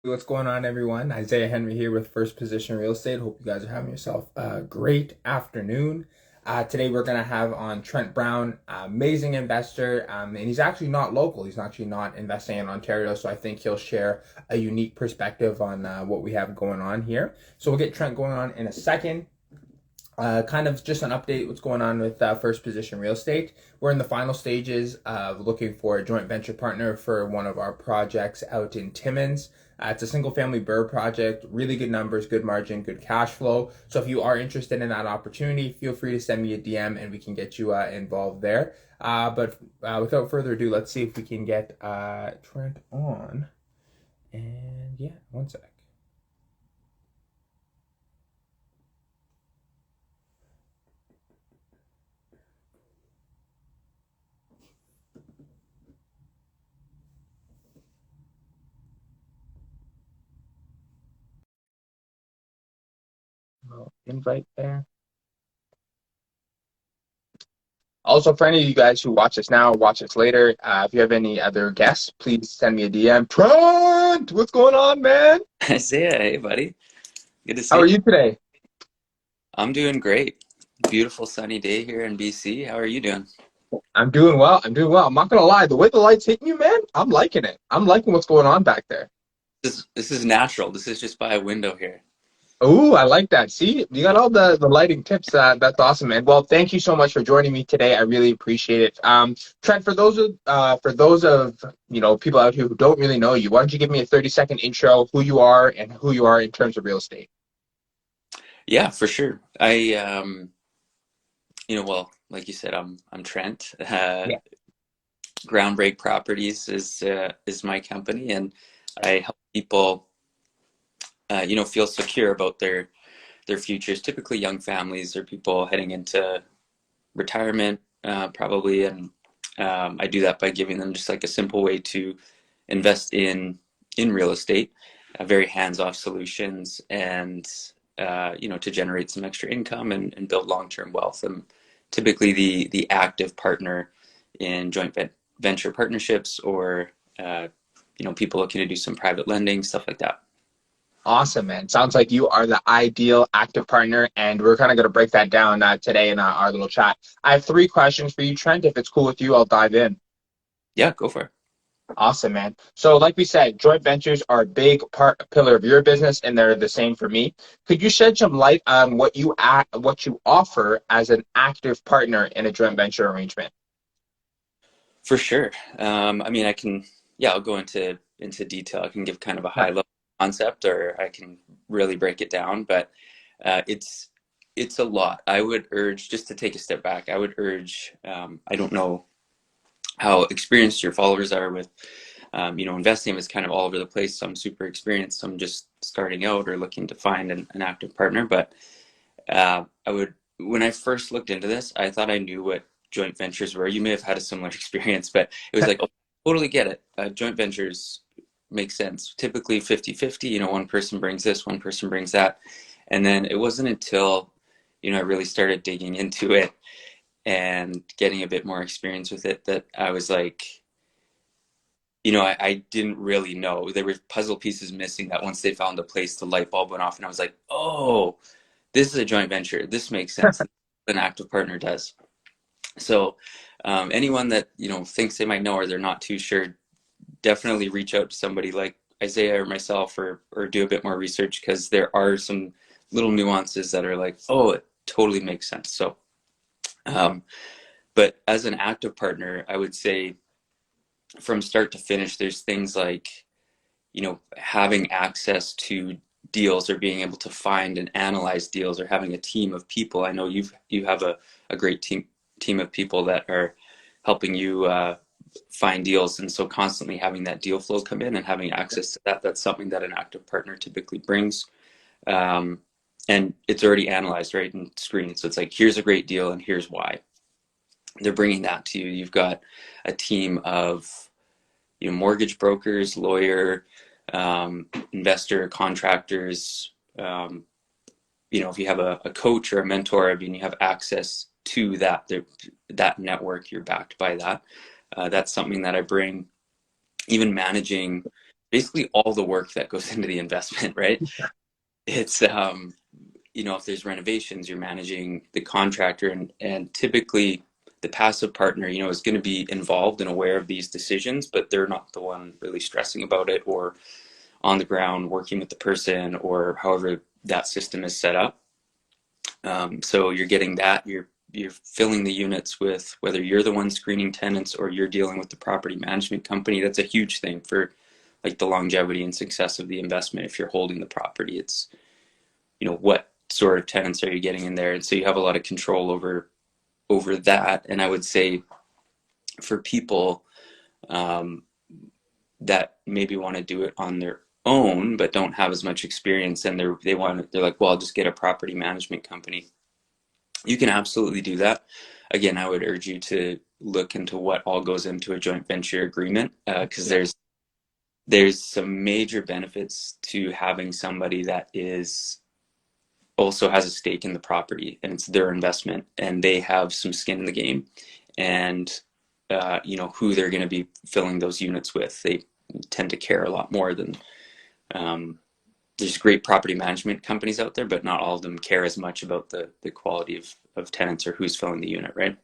What's going on, everyone? Isaiah Henry here with First Position Real Estate. Hope you guys are having yourself a great afternoon. Today, we're going to have on Trent Brown, amazing investor, and he's actually not local. He's actually not investing in Ontario, so I think he'll share a unique perspective on what we have going on here. So we'll get Trent going on in a second. Kind of just an update what's going on with First Position Real Estate. We're in the final stages of looking for a joint venture partner for one of our projects out in Timmins. It's a single family burr project, really good numbers, good margin, good cash flow. So if you are interested in that opportunity, feel free to send me a DM and we can get you involved there. But without further ado, let's see if we can get Trent on. And yeah, one sec. Invite there. Also, for any of you guys who watch this now or watch this later, if you have any other guests, please send me a DM. Trent, what's going on, man? Isaiah, hey buddy. Good to How see are you. you today? I'm doing great. Beautiful sunny day here in BC. How are you doing? I'm doing well. I'm doing well. I'm not gonna lie, the way the light's hitting you, man, I'm liking it. I'm liking what's going on back there. This is natural. This is just by a window here. Oh, I like that. See, you got all the lighting tips. That's awesome, man. Well, thank you so much for joining me today. I really appreciate it. Trent, for those of people out here who don't really know you, why don't you give me a 30-second intro, who you are and who you are in terms of real estate? Yeah, for sure. Well, like you said, I'm Trent. Yeah. Groundbreak Properties is my company, and I help people, feel secure about their futures. Typically, young families or people heading into retirement, probably, and I do that by giving them just like a simple way to invest in real estate, very hands-off solutions, and to generate some extra income and build long-term wealth. I'm typically the active partner in venture partnerships or people looking to do some private lending, stuff like that. Awesome, man. Sounds like you are the ideal active partner, and we're kind of going to break that down today in our little chat. I have three questions for you, Trent. If it's cool with you, I'll dive in. Yeah, go for it. Awesome, man. So, like we said, joint ventures are a big pillar of your business, and they're the same for me. Could you shed some light on what you offer as an active partner in a joint venture arrangement? For sure. I mean, yeah, I'll go into detail. I can give kind of a Yeah. high level concept, or I can really break it down. But it's a lot. I would urge, just to take a step back. I would urge. I don't know how experienced your followers are with, investing is kind of all over the place. Some super experienced, some just starting out or looking to find an active partner. But when I first looked into this, I thought I knew what joint ventures were. You may have had a similar experience, but it was like, oh, totally get it. Joint ventures make sense. Typically 50-50, one person brings this, one person brings that. And then it wasn't until, I really started digging into it and getting a bit more experience with it that I was like, I didn't really know. There were puzzle pieces missing that once they found a place, the light bulb went off, and I was like, oh, this is a joint venture. This makes sense. This is what an active partner does. So anyone that thinks they might know or they're not too sure, definitely reach out to somebody like Isaiah or myself, or do a bit more research, because there are some little nuances that are like, oh, it totally makes sense. So, um, but as an active partner, I would say from start to finish, there's things like having access to deals, or being able to find and analyze deals, or having a team of people. I know you have a great team of people that are helping you find deals, and so constantly having that deal flow come in and having access to that's something that an active partner typically brings. um, and it's already analyzed, right, and screened, so it's like, here's a great deal and here's why. They're bringing that to you. You've got a team of mortgage brokers, lawyer, investor, contractors. If you have a coach or a mentor, I mean, you have access to that network. You're backed by that. That's something that I bring. Even managing basically all the work that goes into the investment, right? It's if there's renovations, you're managing the contractor, and typically the passive partner, is going to be involved and aware of these decisions, but they're not the one really stressing about it or on the ground working with the person or however that system is set up. So you're getting that. You're filling the units with whether you're the one screening tenants or you're dealing with the property management company. That's a huge thing for like the longevity and success of the investment. If you're holding the property, it's what sort of tenants are you getting in there, and so you have a lot of control over that. And I would say for people um, that maybe want to do it on their own but don't have as much experience, and they're like, well, I'll just get a property management company. You can absolutely do that. Again, I would urge you to look into what all goes into a joint venture agreement, because Yeah, there's some major benefits to having somebody that is also has a stake in the property and it's their investment and they have some skin in the game, and who they're going to be filling those units with. They tend to care a lot more than um, there's great property management companies out there, but not all of them care as much about the quality of tenants or who's filling the unit, right?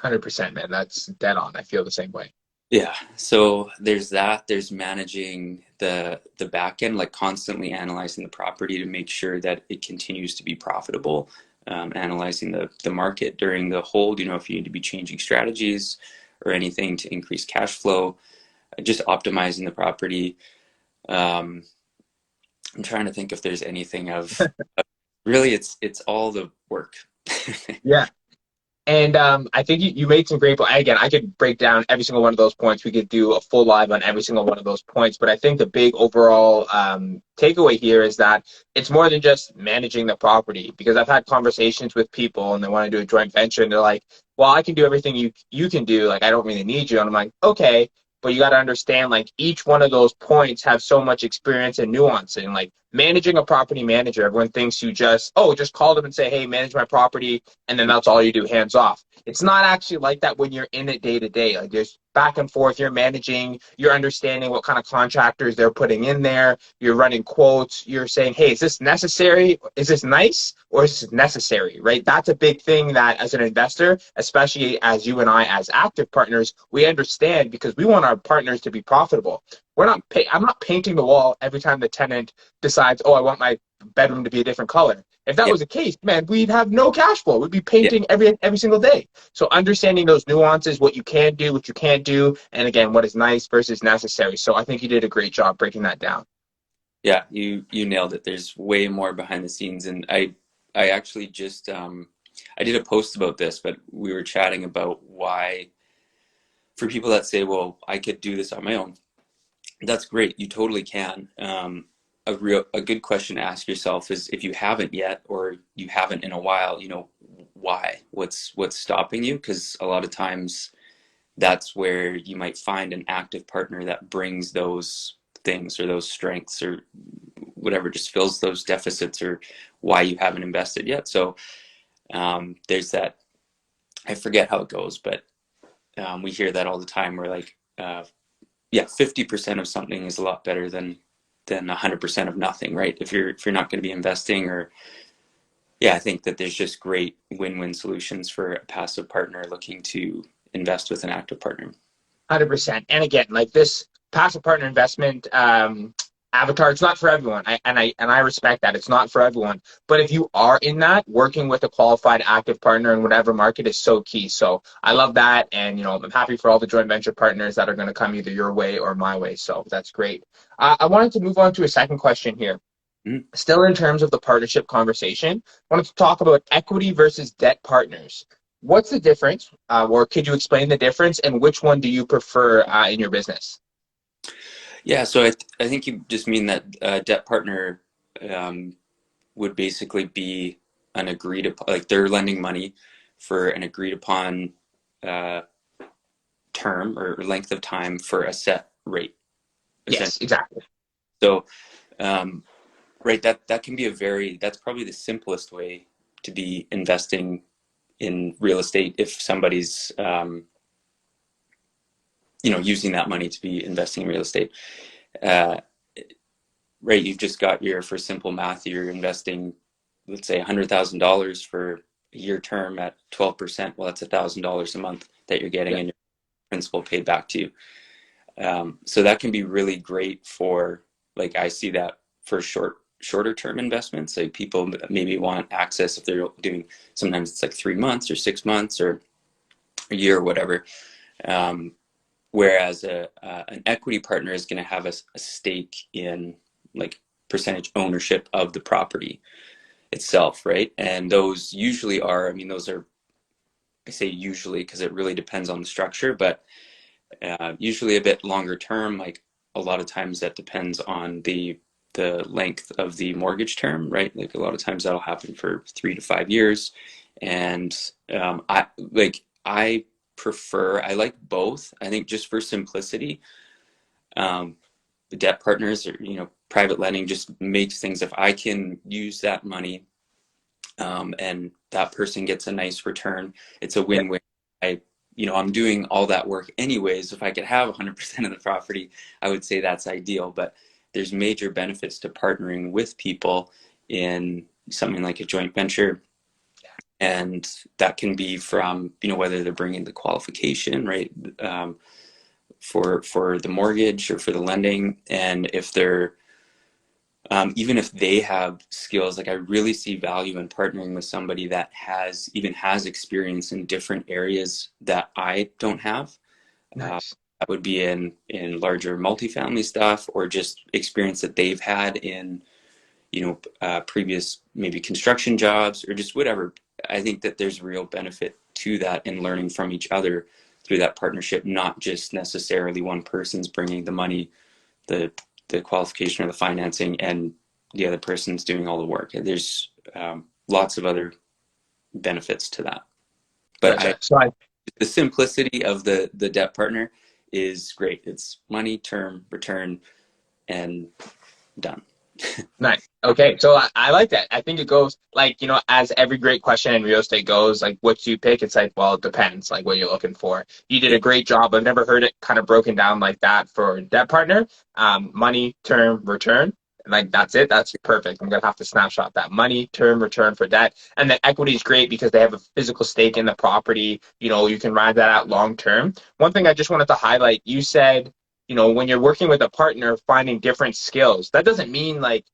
100%, man. That's dead on. I feel the same way. Yeah. So there's that. There's managing the back end, like constantly analyzing the property to make sure that it continues to be profitable. Analyzing the market during the hold, if you need to be changing strategies or anything to increase cash flow, just optimizing the property. Um, I'm trying to think if there's anything of really it's all the work. Yeah. And I think you made some great points. Again, I could break down every single one of those points. We could do a full live on every single one of those points. But I think the big overall takeaway here is that it's more than just managing the property. Because I've had conversations with people and they want to do a joint venture and they're like, well, I can do everything you can do. Like, I don't really need you. And I'm like, okay. But you got to understand, like, each one of those points have so much experience and nuance. And like managing a property manager, everyone thinks you just call them and say, hey, manage my property, and then that's all you do, hands off. It's not actually like that when you're in it day to day. Like there's back and forth, you're managing, you're understanding what kind of contractors they're putting in there, you're running quotes, you're saying, hey, is this necessary? Is this nice? Or is this necessary? Right? That's a big thing that as an investor, especially as you and I as active partners, we understand because we want our partners to be profitable. I'm not painting the wall every time the tenant decides, oh, I want my bedroom to be a different color. If that Yeah, was the case, man, we'd have no cash flow. We'd be yeah, painting every single day. So understanding those nuances, what you can do, what you can't do, and again, what is nice versus necessary. So I think you did a great job breaking that down. yeah. You nailed it. There's way more behind the scenes, and I actually just I did a post about this, but we were chatting about why for people that say, well, I could do this on my own. That's great. You totally can. A good question to ask yourself is if you haven't yet or you haven't in a while, why? What's stopping you? Because a lot of times that's where you might find an active partner that brings those things or those strengths or whatever, just fills those deficits or why you haven't invested yet. So there's that. I forget how it goes, but we hear that all the time. We're like, yeah, 50% of something is a lot better than 100% of nothing, right? If you're not going to be investing, or yeah, I think that there's just great win-win solutions for a passive partner looking to invest with an active partner. 100%. And again, like this passive partner investment avatar, it's not for everyone. I respect that. It's not for everyone. But if you are in that, working with a qualified active partner in whatever market is so key. So I love that. And, I'm happy for all the joint venture partners that are going to come either your way or my way. So that's great. I wanted to move on to a second question here. Mhm. Still in terms of the partnership conversation, I wanted to talk about equity versus debt partners. What's the difference, or could you explain the difference, and which one do you prefer in your business? Yeah, so I think you just mean that debt partner um, would basically be an agreed upon, like they're lending money for an agreed upon uh, term or length of time for a set rate, essentially. Yes, exactly. So, um, right, that can be that's probably the simplest way to be investing in real estate if somebody's, using that money to be investing in real estate. Uh, right, you've just got your, for simple math, you're investing, let's say $100,000 for a year term at 12%. Well, that's $1,000 a month that you're getting Yeah. and your principal paid back to you. So that can be really great for, like, I see that for shorter term investments. Like people maybe want access if they're doing, sometimes it's like 3 months or 6 months or a year or whatever. Um, Whereas an equity partner is going to have a stake in, like, percentage ownership of the property itself, right? And those usually are, I mean, those are, I say usually because it really depends on the structure, but usually a bit longer term. Like a lot of times that depends on the length of the mortgage term, right? Like a lot of times that'll happen for 3 to 5 years, and I prefer, I like both. I think just for simplicity, um, the debt partners or private lending just makes things, if I can use that money, and that person gets a nice return, it's a Yeah. win-win. I'm doing all that work anyways. If I could have 100% of the property, I would say that's ideal. But there's major benefits to partnering with people in something like a joint venture, and that can be from whether they're bringing the qualification, right, for the mortgage or for the lending, and if they're even if they have skills. Like I really see value in partnering with somebody that has experience in different areas that I don't have. Uh, Nice. that would be in larger multifamily stuff, or just experience that they've had in previous maybe construction jobs or just whatever. I think that there's real benefit to that in learning from each other through that partnership, not just necessarily one person's bringing the money, the the qualification or the financing, and the other person's doing all the work. There's lots of other benefits to that. But Gotcha. So I the simplicity of the debt partner is great. It's money, term, return, and done. Nice. Okay. So I like that. I think it goes like, as every great question in real estate goes, like, what do you pick? It's like, well, it depends, like what you're looking for. You did Yeah, a great job. I've never heard it kind of broken down like that for debt partner. Money, term, return. Like that's it. That's perfect. I'm gonna have to snapshot that money, term, return for debt. And then equity is great because they have a physical stake in the property. You can ride that out long term. One thing I just wanted to highlight, you said, when you're working with a partner, finding different skills. That doesn't mean like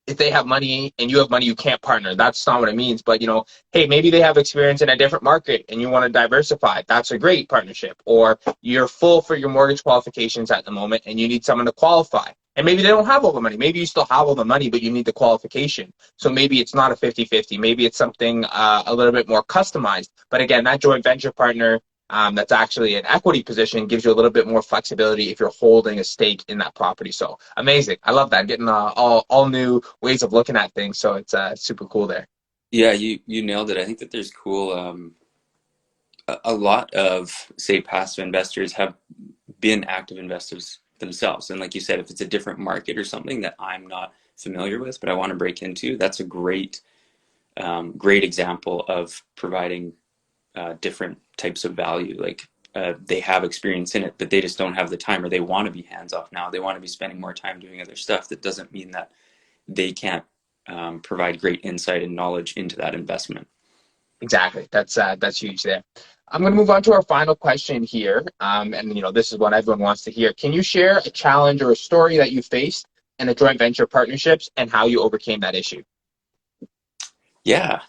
if they have money and you have money, you can't partner. That's not what it means. But hey, maybe they have experience in a different market and you want to diversify. That's a great partnership. Or you're full for your mortgage qualifications at the moment and you need someone to qualify. And maybe they don't have all the money. Maybe you still have all the money, but you need the qualification. So maybe it's not a 50-50. Maybe it's something a little bit more customized. But again, that joint venture partner that's actually an equity position gives you a little bit more flexibility if you're holding a stake in that property. So amazing. I love that. Getting all new ways of looking at things. So it's super cool there. yeah, you nailed it. I think that there's cool. A lot of, say, passive investors have been active investors themselves, and like you said, if it's a different market or something that I'm not familiar with, but I want to break into, that's a great example of providing different types of value. Like they have experience in it, but they just don't have the time, or they want to be hands off now. They want to be spending more time doing other stuff. That doesn't mean that they can't provide great insight and knowledge into that investment. Exactly. That's huge there. I'm going to move on to our final question here. And this is what everyone wants to hear. Can you share a challenge or a story that you faced in a joint venture partnerships and how you overcame that issue? Yeah.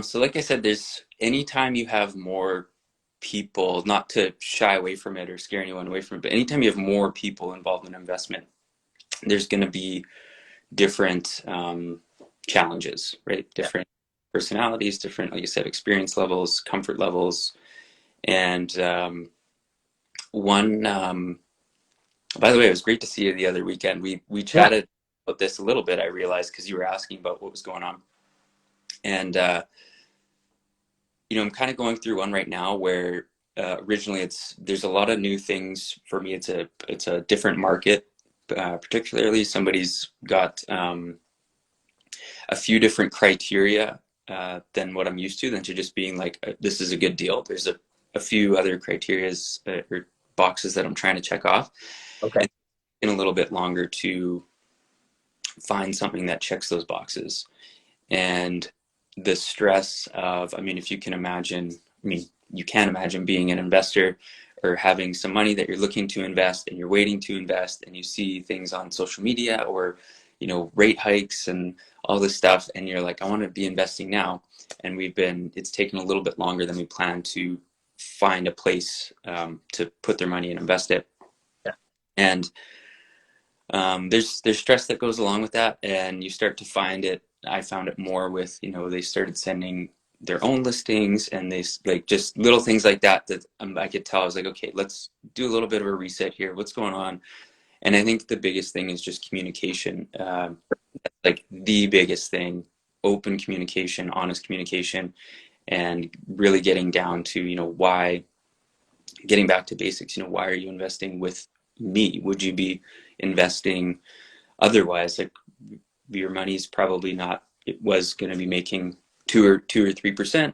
So like I said, there's anytime you have more people, not to shy away from it or scare anyone away from it, but anytime you have more people involved in investment, there's going to be different challenges, right? Yeah. Different personalities, different, like you said, experience levels, comfort levels. And one, by the way, it was great to see you the other weekend. We Yeah. chatted about this a little bit, I realized, because you were asking about what was going on. And I'm kind of going through one right now where originally there's a lot of new things for me. It's a different market, particularly somebody's got a few different criteria than what I'm used to, than to just being like, this is a good deal. There's a few other criterias or boxes that I'm trying to check off. Okay. a little bit longer to find something that checks those boxes. And the stress of, I mean, if you can imagine, I mean, you can imagine being an investor or having some money that you're looking to invest and you're waiting to invest and you see things on social media or, rate hikes and all this stuff. And you're like, I want to be investing now. And it's taken a little bit longer than we planned to find a place to put their money and invest it. Yeah. And there's stress that goes along with that, and you start to find it. I found it more with they started sending their own listings, and they like just little things like that I could tell. I was like, okay, let's do a little bit of a reset here. What's going on? And I think the biggest thing is just communication. Like the biggest thing, open communication, honest communication, and really getting down to why. Getting back to basics, why are you investing with me? Would you be investing otherwise? Like your money's probably not, it was going to be making 2 or 3%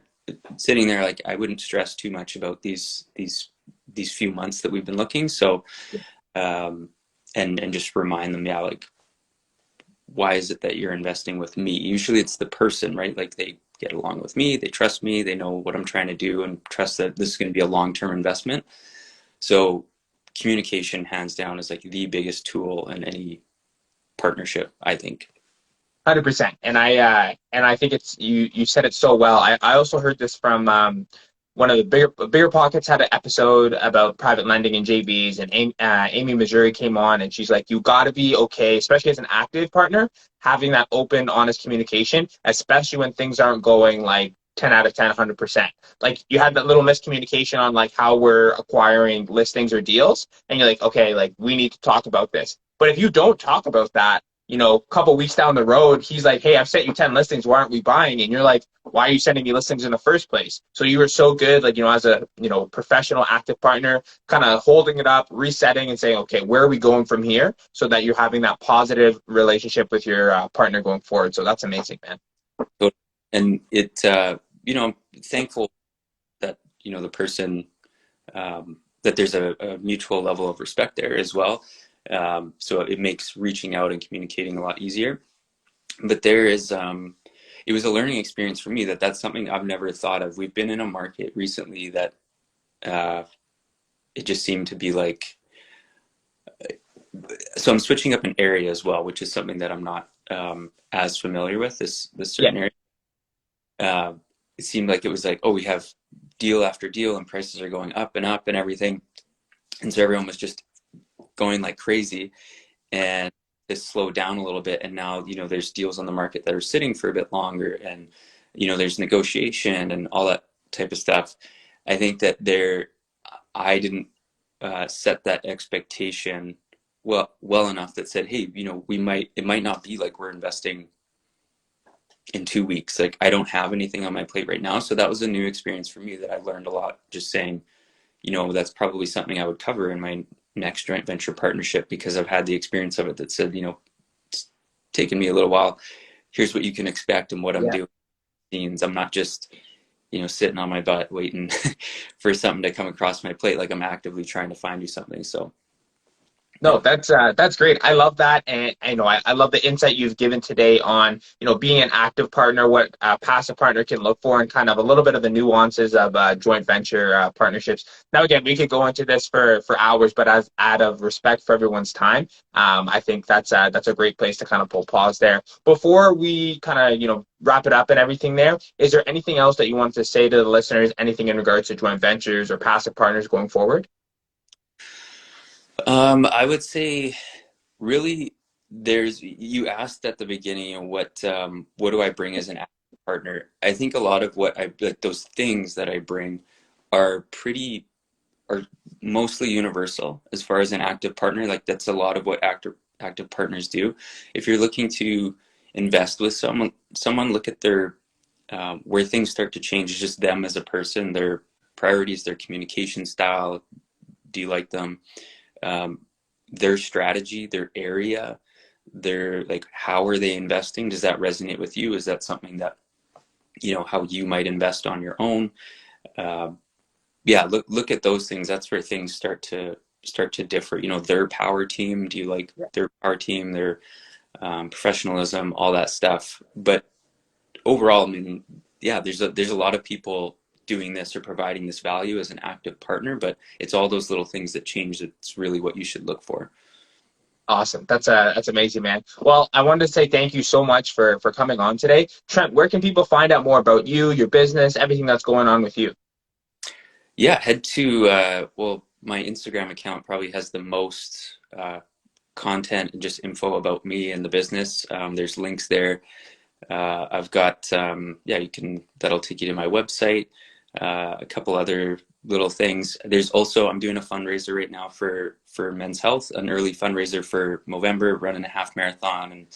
sitting there. Like I wouldn't stress too much about these few months that we've been looking. So and just remind them, yeah, like why is it that you're investing with me? Usually it's the person, right? Like they get along with me, they trust me, they know what I'm trying to do, and trust that this is going to be a long-term investment. So communication, hands down, is like the biggest tool in any partnership, I think. 100%. And I think it's you said it so well. I also heard this from one of the bigger pockets had an episode about private lending and JVs, and Amy Missouri came on, and she's like, you got to be okay, especially as an active partner, having that open, honest communication, especially when things aren't going like 10 out of 10, 100%. Like you had that little miscommunication on like how we're acquiring listings or deals, and you're like, okay, like we need to talk about this. But if you don't talk about that, a couple weeks down the road, he's like, hey, I've sent you 10 listings. Why aren't we buying? And you're like, why are you sending me listings in the first place? So you were so good, like, as a, professional active partner, kind of holding it up, resetting and saying, okay, where are we going from here? So that you're having that positive relationship with your partner going forward. So that's amazing, man. And I'm thankful that, the person, that there's a mutual level of respect there as well. So it makes reaching out and communicating a lot easier. But it was a learning experience for me that's something I've never thought of. We've been in a market recently that it just seemed to be like, so I'm switching up an area as well, which is something that I'm not as familiar with, this Yeah. certain area. It seemed like it was like, oh, we have deal after deal and prices are going up and everything. And so everyone was just going like crazy, and it slowed down a little bit. And now, there's deals on the market that are sitting for a bit longer, and, there's negotiation and all that type of stuff. I think that I didn't set that expectation well enough that said, hey, it might not be like we're investing in 2 weeks. Like I don't have anything on my plate right now. So that was a new experience for me that I learned a lot, just saying, that's probably something I would cover in my next joint venture partnership, because I've had the experience of it that said, it's taken me a little while. Here's what you can expect and what I'm Yeah. doing. I'm not just, sitting on my butt waiting for something to come across my plate. Like I'm actively trying to find you something. So No, yeah. that's great. I love that, and I love the insight you've given today on being an active partner, what a passive partner can look for, and kind of a little bit of the nuances of joint venture partnerships. Now, again, we could go into this for hours, but as out of respect for everyone's time, I think that's a great place to kind of pull pause there. Before we kind of wrap it up and everything, there is there anything else that you want to say to the listeners? Anything in regards to joint ventures or passive partners going forward? I would say really, you asked at the beginning, what do I bring as an active partner? I think a lot of what I like, those things that I bring are are mostly universal as far as an active partner. Like that's a lot of what active partners do. If you're looking to invest with someone look at their where things start to change is just them as a person, their priorities, their communication style. Do you like them? Um, their strategy, their area, their like how are they investing? Does that resonate with you? Is that something that how you might invest on your own? Yeah, look at those things. That's where things start to start to differ. You know, their power team. Do you like their power team, their professionalism, all that stuff? But overall, I mean, yeah, there's a lot of people doing this or providing this value as an active partner, but it's all those little things that change. That's really what you should look for. Awesome. That's amazing, man. Well, I wanted to say thank you so much for coming on today. Trent, where can people find out more about you, your business, everything that's going on with you? Yeah, head to well, my Instagram account probably has the most content and just info about me and the business. There's links there. I've got yeah, you can that'll take you to my website. A couple other little things. There's also I'm doing a fundraiser right now for Men's Health, an early fundraiser for November, running a half marathon,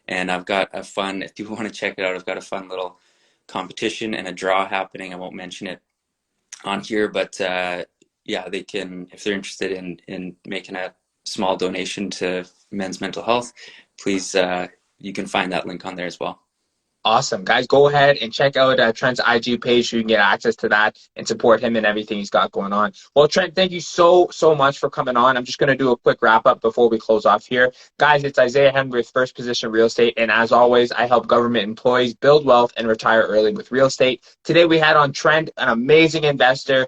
and I've got a fun. If people want to check it out, I've got a fun little competition and a draw happening. I won't mention it on here, but yeah, they can if they're interested in making a small donation to men's mental health. Please, you can find that link on there as well. Awesome. Guys, go ahead and check out Trent's IG page so you can get access to that and support him and everything he's got going on. Well, Trent, thank you so much for coming on. I'm just going to do a quick wrap up before we close off here. Guys, it's Isaiah Henry with First Position Real Estate. And as always, I help government employees build wealth and retire early with real estate. Today, we had on Trent, an amazing investor.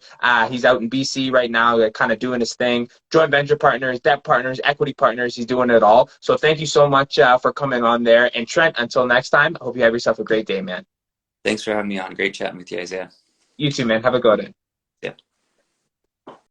He's out in BC right now, kind of doing his thing. Joint venture partners, debt partners, equity partners. He's doing it all. So thank you so much for coming on there. And Trent, until next time, I hope you have yourself a great day, man. Thanks for having me on. Great chatting with you, Isaiah. You too, man. Have a good one.